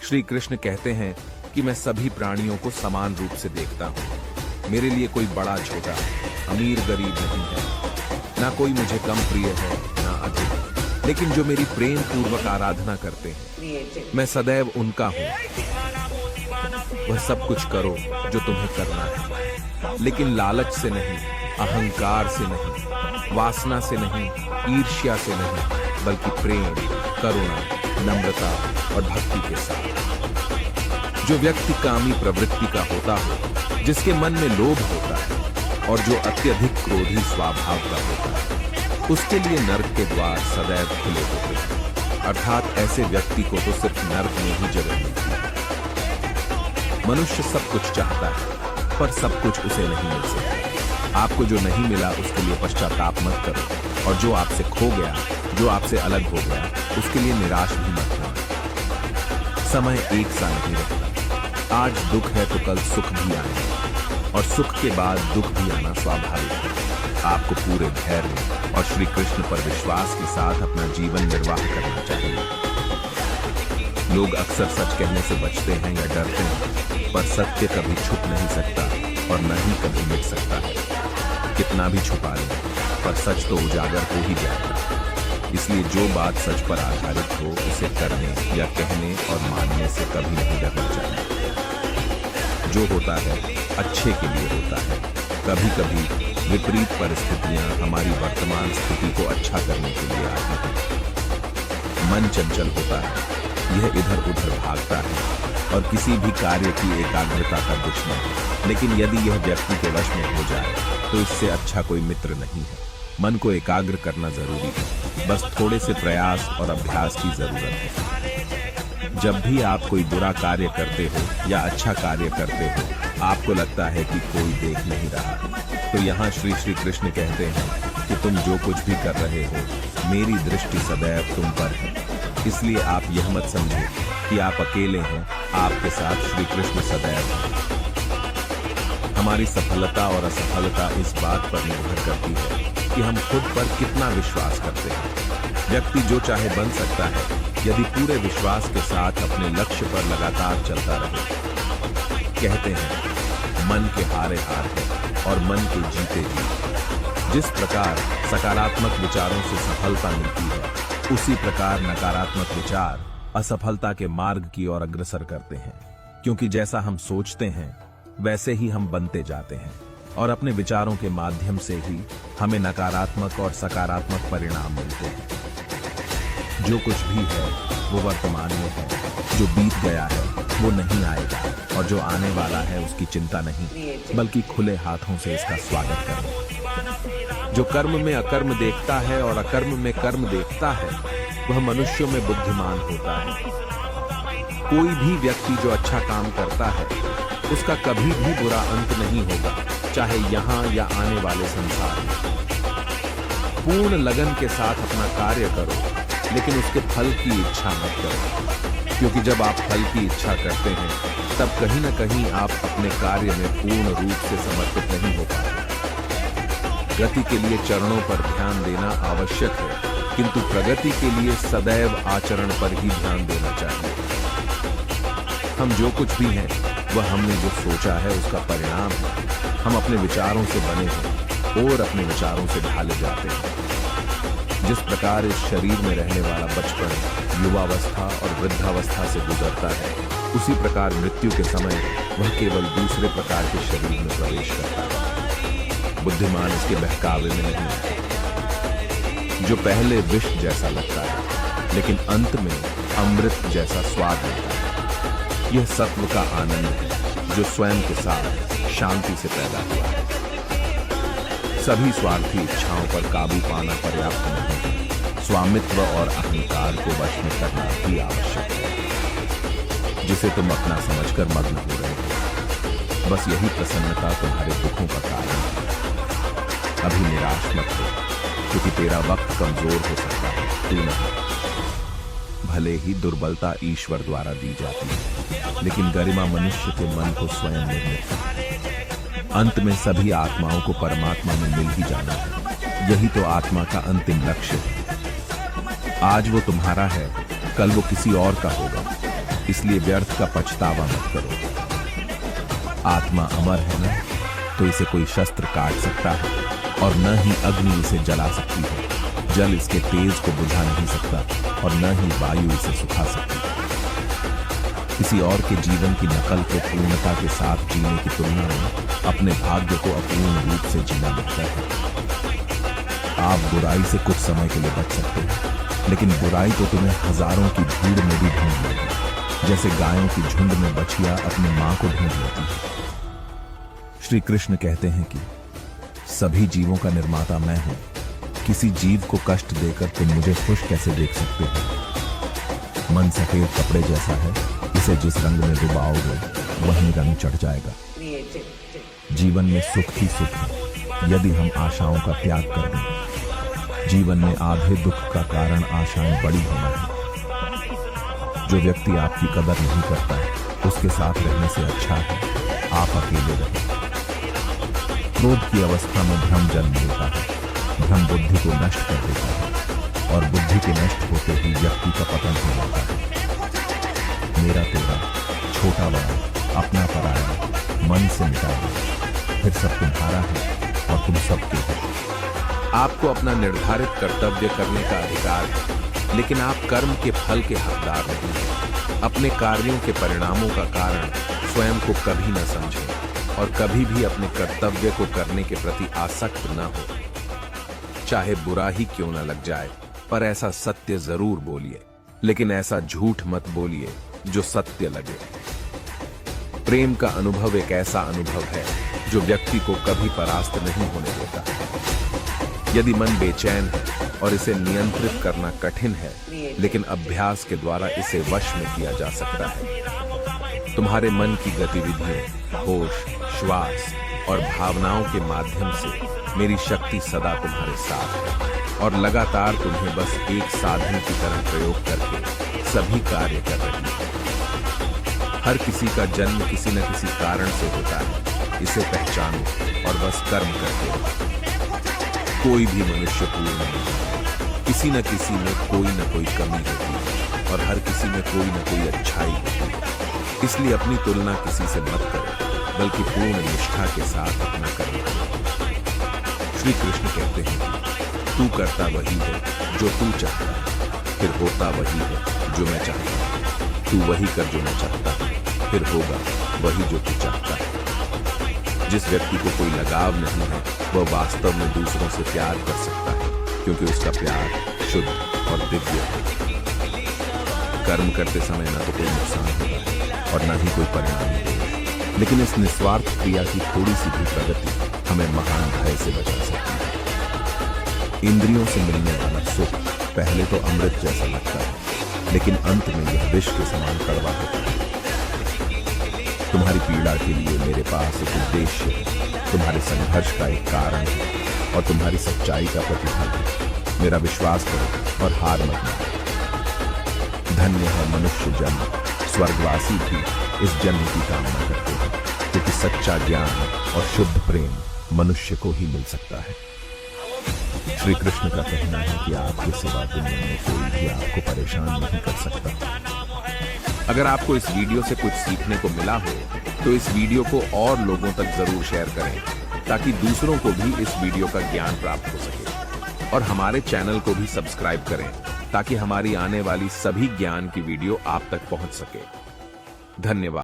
श्री कृष्ण कहते हैं कि मैं सभी प्राणियों को समान रूप से देखता हूँ। मेरे लिए कोई बड़ा छोटा, अमीर गरीब नहीं है, ना कोई मुझे कम प्रिय है ना अधिक। लेकिन जो मेरी प्रेम पूर्वक आराधना करते हैं, मैं सदैव उनका हूँ। वह सब कुछ करो जो तुम्हें करना है, लेकिन लालच से नहीं, अहंकार से नहीं, वासना से नहीं, ईर्ष्या से नहीं, बल्कि प्रेम, करुणा, नम्रता और भक्ति के साथ। जो व्यक्ति कामी प्रवृत्ति का होता हो, जिसके मन में लोभ होता है और जो अत्यधिक क्रोधी स्वभाव का होता है, उसके लिए नरक के द्वार सदैव खुले होते हैं। अर्थात ऐसे व्यक्ति को तो सिर्फ नरक में ही जगह मिलती है। मनुष्य सब कुछ चाहता है, पर सब कुछ उसे नहीं मिल सकता। आपको जो नहीं मिला उसके लिए पश्चाताप मत करो, और जो आपसे खो गया, जो आपसे अलग हो गया, उसके लिए निराश भी मत होना। समय एक सा नहीं रहता। आज दुख है तो कल सुख भी आएगा, और सुख के बाद दुख भी आना स्वाभाविक है। आपको पूरे धैर्य और श्री कृष्ण पर विश्वास के साथ अपना जीवन निर्वाह करना चाहिए। लोग अक्सर सच कहने से बचते हैं या डरते हैं, पर सत्य कभी छुप नहीं सकता और न ही कभी मिट सकता है। कितना भी छुपा लें, पर सच तो उजागर हो ही जाएगा। इसलिए जो बात सच पर आधारित हो, उसे करने या कहने और मानने से कभी नहीं डरना चाहिए। जो होता है अच्छे के लिए होता है। कभी कभी विपरीत परिस्थितियां हमारी वर्तमान स्थिति को अच्छा करने के लिए आती हैं। मन चंचल होता है, यह इधर उधर भागता है और किसी भी कार्य की एकाग्रता का दुश्मन है। लेकिन यदि यह व्यक्ति के वश में हो जाए तो इससे अच्छा कोई मित्र नहीं है। मन को एकाग्र करना जरूरी है, बस थोड़े से प्रयास और अभ्यास की जरूरत है। जब भी आप कोई बुरा कार्य करते हो या अच्छा कार्य करते हो, आपको लगता है कि कोई देख नहीं रहा, तो यहाँ श्री कृष्ण कहते हैं कि तुम जो कुछ भी कर रहे हो, मेरी दृष्टि सदैव तुम पर है। इसलिए आप यह मत समझे कि आप अकेले हैं, आपके साथ श्री कृष्ण सदैव हैं। हमारी सफलता और असफलता इस बात पर निर्भर करती है कि हम खुद पर कितना विश्वास करते हैं। व्यक्ति जो चाहे बन सकता है, यदि पूरे विश्वास के साथ अपने लक्ष्य पर लगातार चलता रहे। कहते हैं मन के हारे हार है और मन के जीते जीत। जिस प्रकार सकारात्मक विचारों से सफलता मिलती है, उसी प्रकार नकारात्मक विचार असफलता के मार्ग की ओर अग्रसर करते हैं। क्योंकि जैसा हम सोचते हैं, वैसे ही हम बनते जाते हैं, और अपने विचारों के माध्यम से ही हमें नकारात्मक और सकारात्मक परिणाम मिलते हैं। जो कुछ भी है वो वर्तमान में है। जो बीत गया है वो नहीं आएगा, और जो आने वाला है उसकी चिंता नहीं, बल्कि खुले हाथों से इसका स्वागत करो। जो कर्म में अकर्म देखता है और अकर्म में कर्म देखता है, वह मनुष्यों में बुद्धिमान होता है। कोई भी व्यक्ति जो अच्छा काम करता है, उसका कभी भी बुरा अंत नहीं होगा, चाहे यहाँ या आने वाले संसार में। पूर्ण लगन के साथ अपना कार्य करो, लेकिन उसके फल की इच्छा मत करो, क्योंकि जब आप फल की इच्छा करते हैं, तब कहीं न कहीं आप अपने कार्य में पूर्ण रूप से समर्पित नहीं हो पाते। गति के लिए चरणों पर ध्यान देना आवश्यक है, किंतु प्रगति के लिए सदैव आचरण पर ही ध्यान देना चाहिए। हम जो कुछ भी हैं, वह हमने जो सोचा है उसका परिणाम है। हम अपने विचारों से बने हैं और अपने विचारों से ढाले जाते हैं। जिस प्रकार इस शरीर में रहने वाला बचपन युवावस्था और वृद्धावस्था से गुजरता है, उसी प्रकार मृत्यु के समय वह केवल दूसरे प्रकार के शरीर में प्रवेश करता है। बुद्धिमान इसके बहकावे में नहीं है। जो पहले विष जैसा लगता है, लेकिन अंत में अमृत जैसा स्वाद लेता है। यह सत्व का आनंद है, जो स्वयं के साथ शांति से पैदा हुआ है। सभी स्वार्थी इच्छाओं पर काबू पाना पर्याप्त नहीं है। स्वामित्व और अहंकार को वश में करना भी आवश्यक है, जिसे तुम अपना समझकर मग्न हो रहे हो। बस यही प्रसन्नता तुम्हारे दुखों का कारण है। अभी निराश मत हो, क्योंकि तेरा वक्त कमजोर हो सकता है, तू नहीं। भले ही दुर्बलता ईश्वर द्वारा दी जाती है, लेकिन गरिमा मनुष्य के मन को स्वयं निर्मित है। अंत में सभी आत्माओं को परमात्मा में मिल ही जाना है। यही तो आत्मा का अंतिम लक्ष्य है। आज वो तुम्हारा है, कल वो किसी और का होगा। इसलिए व्यर्थ का पछतावा मत करो। आत्मा अमर है ना, तो इसे कोई शस्त्र काट सकता है और न ही अग्नि इसे जला सकती है। जल इसके तेज को बुझा नहीं सकता और न ही वायु इसे सुखा सकती है। किसी और के जीवन की नकल को पूर्णता के साथ जीने की तुलना में अपने भाग्य को अपूर्ण रूप से जीना बेहतर है। आप बुराई से कुछ समय के लिए बच सकते हैं, लेकिन बुराई तो तुम्हें हजारों की भीड़ में भी ढूंढ लेगी, जैसे गायों की झुंड में बछिया अपनी मां को ढूंढ लेती है। श्री कृष्ण कहते हैं कि सभी जीवों का निर्माता मैं हूं। किसी जीव को कष्ट देकर तुम मुझे खुश कैसे देख सकते हो? मन सफेद कपड़े जैसा है, इसे जिस रंग में डुबाओगे वही रंग चढ़ जाएगा। जीवन में सुख ही सुख है यदि हम आशाओं का त्याग कर दें। जीवन में आधे दुख का कारण आशाएं बड़ी होना है। जो व्यक्ति आपकी कदर नहीं करता उसके साथ रहने से अच्छा है आप अकेले रहें। क्रोध की अवस्था में भ्रम जन्म लेता है। भ्रम बुद्धि को नष्ट कर देता है और बुद्धि के नष्ट होते ही व्यक्ति का पतन हो जाता है। मेरा तेरा, छोटा बड़ा, अपना पराया, मन से मिटा दो, फिर सब तुम्हारा है और तुम सबके हो। आपको अपना निर्धारित कर्तव्य करने का अधिकार है, लेकिन आप कर्म के फल के हकदार नहीं हैं। अपने कार्यों के परिणामों का कारण स्वयं को कभी न समझें और कभी भी अपने कर्तव्य को करने के प्रति आसक्त न हो। चाहे बुरा ही क्यों न लग जाए, पर ऐसा सत्य जरूर बोलिए, लेकिन ऐसा झूठ मत बोलिए जो सत्य लगे। प्रेम का अनुभव एक ऐसा अनुभव है जो व्यक्ति को कभी परास्त नहीं होने देता। यदि मन बेचैन है और इसे नियंत्रित करना कठिन है, लेकिन अभ्यास के द्वारा इसे वश में किया जा सकता है। तुम्हारे मन की गतिविधियों, होश, श्वास और भावनाओं के माध्यम से मेरी शक्ति सदा तुम्हारे साथ है और लगातार तुम्हें बस एक साधन की तरह प्रयोग करके सभी कार्य कर रही है। हर किसी का जन्म किसी न किसी कारण से होता है, इसे पहचानो और बस कर्म करते रहो। कोई भी मनुष्य पूर्ण नहीं है। किसी न किसी में कोई न कोई कमी होती है और हर किसी में कोई न कोई अच्छाई होती है। इसलिए अपनी तुलना किसी से मत करो, बल्कि पूर्ण निष्ठा के साथ अपना कर्म करो। श्री कृष्ण कहते हैं कि तू करता वही है जो तू चाहता है, फिर होता वही है जो मैं चाहता हूँ। तू वही कर जो मैं चाहता हूँ, फिर होगा वही जो तू चाहता है। जिस व्यक्ति को कोई लगाव नहीं है वह वास्तव में दूसरों से प्यार कर सकता है, क्योंकि उसका प्यार शुद्ध और दिव्य है। कर्म करते समय न तो कोई नुकसान होगा और न ही कोई परिणाम होगा, लेकिन इस निस्वार्थ क्रिया की थोड़ी सी भी प्रगति हमें महान भय से बचा सकती है। इंद्रियों से मिलने वाला सुख पहले तो अमृत जैसा लगता है, लेकिन अंत में यह विष के समान कड़वा होता है। तुम्हारी पीड़ा के लिए मेरे पास एक उद्देश्य है, तुम्हारे संघर्ष का एक कारण है और तुम्हारी सच्चाई का प्रतिफल है। मेरा विश्वास करो और हार मत मानो। धन्य है मनुष्य जन्म, स्वर्गवासी भी इस जन्म की कामना करते हैं, क्योंकि सच्चा ज्ञान और शुद्ध प्रेम मनुष्य को ही मिल सकता है। श्री कृष्ण का कहना है कि आपके सिवा दुनिया में कोई भी आपको परेशान नहीं कर सकता। अगर आपको इस वीडियो से कुछ सीखने को मिला हो तो इस वीडियो को और लोगों तक जरूर शेयर करें, ताकि दूसरों को भी इस वीडियो का ज्ञान प्राप्त हो सके। और हमारे चैनल को भी सब्सक्राइब करें, ताकि हमारी आने वाली सभी ज्ञान की वीडियो आप तक पहुंच सके। धन्यवाद।